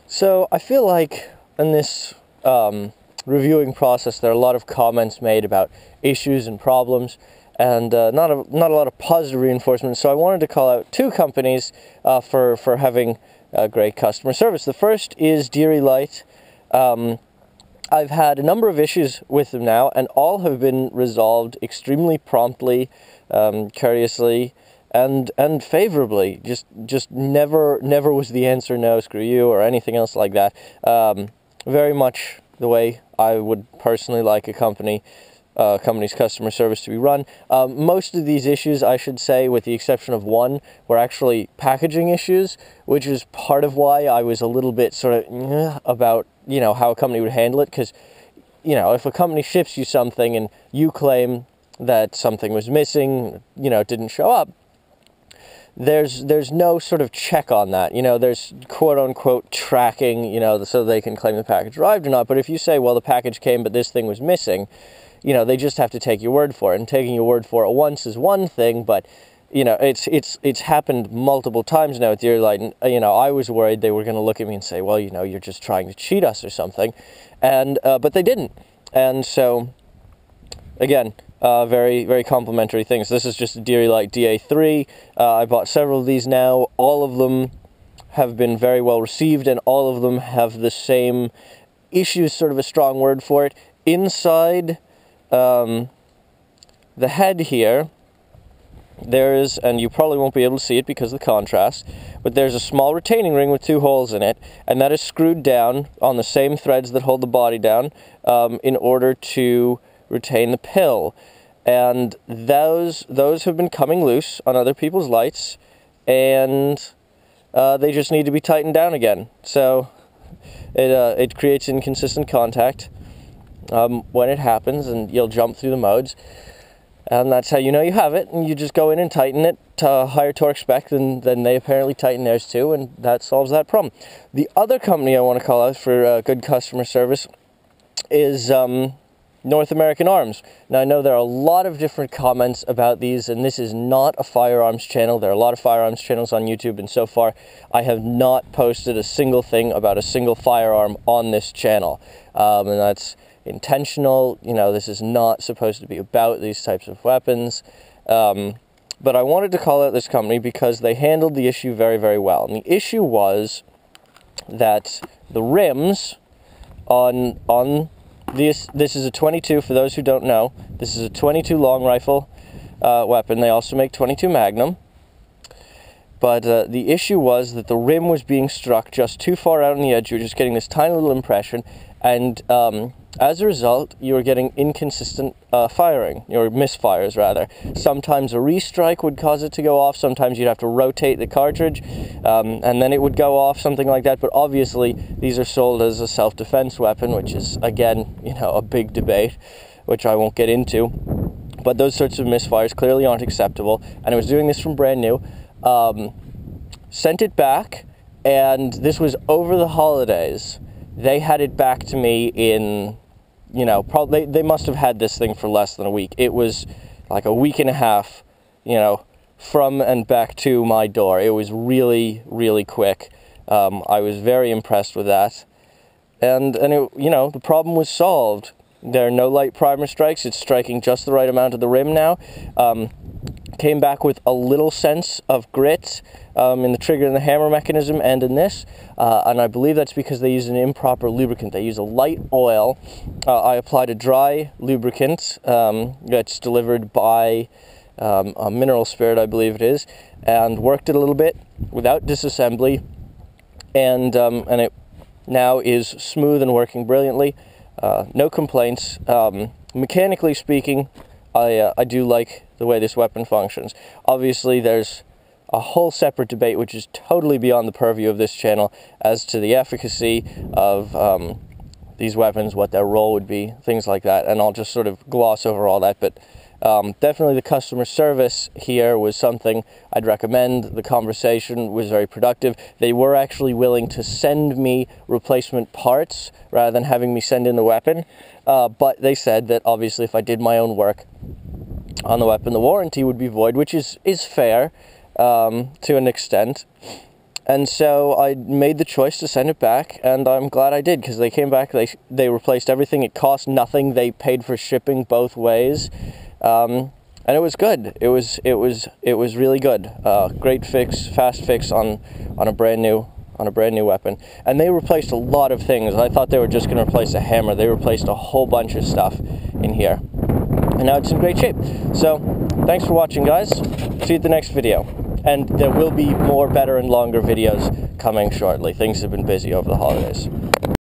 So I feel like in this reviewing process, there are a lot of comments made about issues and problems, and not a lot of positive reinforcement. So I wanted to call out two companies for having great customer service. The first is Dereelight. I've had a number of issues with them now, and all have been resolved extremely promptly, courteously, and favorably. Just never was the answer no, screw you, or anything else like that. Very much the way I would personally like a company's customer service to be run. Most of these issues, I should say, with the exception of one, were actually packaging issues, which is part of why I was a little bit sort of about, how a company would handle it, because, if a company ships you something and you claim that something was missing, it didn't show up, there's no sort of check on that. There's quote-unquote tracking, so they can claim the package arrived or not. But if you say, well, the package came, but this thing was missing, they just have to take your word for it. And taking your word for it once is one thing, but, it's happened multiple times now with Dereelight. And, I was worried they were going to look at me and say, well, you're just trying to cheat us or something. And, but they didn't. And so, again, very, very complimentary things. This is just a Dereelight DA3. I bought several of these now. All of them have been very well received, and all of them have the same issues, sort of a strong word for it. Inside the head here, there is, and you probably won't be able to see it because of the contrast, but there's a small retaining ring with two holes in it, and that is screwed down on the same threads that hold the body down in order to retain the pill. And those have been coming loose on other people's lights, and they just need to be tightened down again. So it creates inconsistent contact when it happens, and you'll jump through the modes. And that's how you know you have it, and you just go in and tighten it to a higher torque spec than they apparently tighten theirs to, and that solves that problem. The other company I want to call out for good customer service is North American Arms. Now, I know there are a lot of different comments about these, and this is not a firearms channel. There are a lot of firearms channels on YouTube, and so far I have not posted a single thing about a single firearm on this channel. And that's intentional. This is not supposed to be about these types of weapons. But I wanted to call out this company because they handled the issue very, very well. And the issue was that the rims on this is a 22, for those who don't know. This is a 22 long rifle weapon. They also make 22 Magnum. But the issue was that the rim was being struck just too far out on the edge. You were just getting this tiny little impression, and as a result, you were getting inconsistent firing, or misfires rather. Sometimes a restrike would cause it to go off. Sometimes you'd have to rotate the cartridge, and then it would go off, something like that. But obviously, these are sold as a self-defense weapon, which is, again, a big debate, which I won't get into. But those sorts of misfires clearly aren't acceptable, and it was doing this from brand new. Sent it back, and this was over the holidays. They had it back to me in, probably they must have had this thing for less than a week. It was like a week and a half, from and back to my door. It was really, really quick. I was very impressed with that. And it, the problem was solved. There are no light primer strikes. It's striking just the right amount of the rim now. Came back with a little sense of grit in the trigger and the hammer mechanism and in this, and I believe that's because they use an improper lubricant. They use a light oil. I applied a dry lubricant that's delivered by a Mineral Spirit, I believe it is, and worked it a little bit without disassembly, and it now is smooth and working brilliantly. No complaints. Mechanically speaking, I do like the way this weapon functions. Obviously, there's a whole separate debate, which is totally beyond the purview of this channel, as to the efficacy of these weapons, what their role would be, things like that, and I'll just sort of gloss over all that. But definitely the customer service here was something I'd recommend. The conversation was very productive. They were actually willing to send me replacement parts rather than having me send in the weapon, but they said that obviously if I did my own work on the weapon, the warranty would be void, which is fair to an extent. And so I made the choice to send it back, and I'm glad I did, because they came back, they replaced everything. It cost nothing. They paid for shipping both ways, and it was good. It was really good. Great fix, fast fix on a brand new weapon. And they replaced a lot of things. I thought they were just going to replace a hammer. They replaced a whole bunch of stuff in here, and now it's in great shape. So thanks for watching, guys. See you at the next video. And there will be more better and longer videos coming shortly. Things have been busy over the holidays.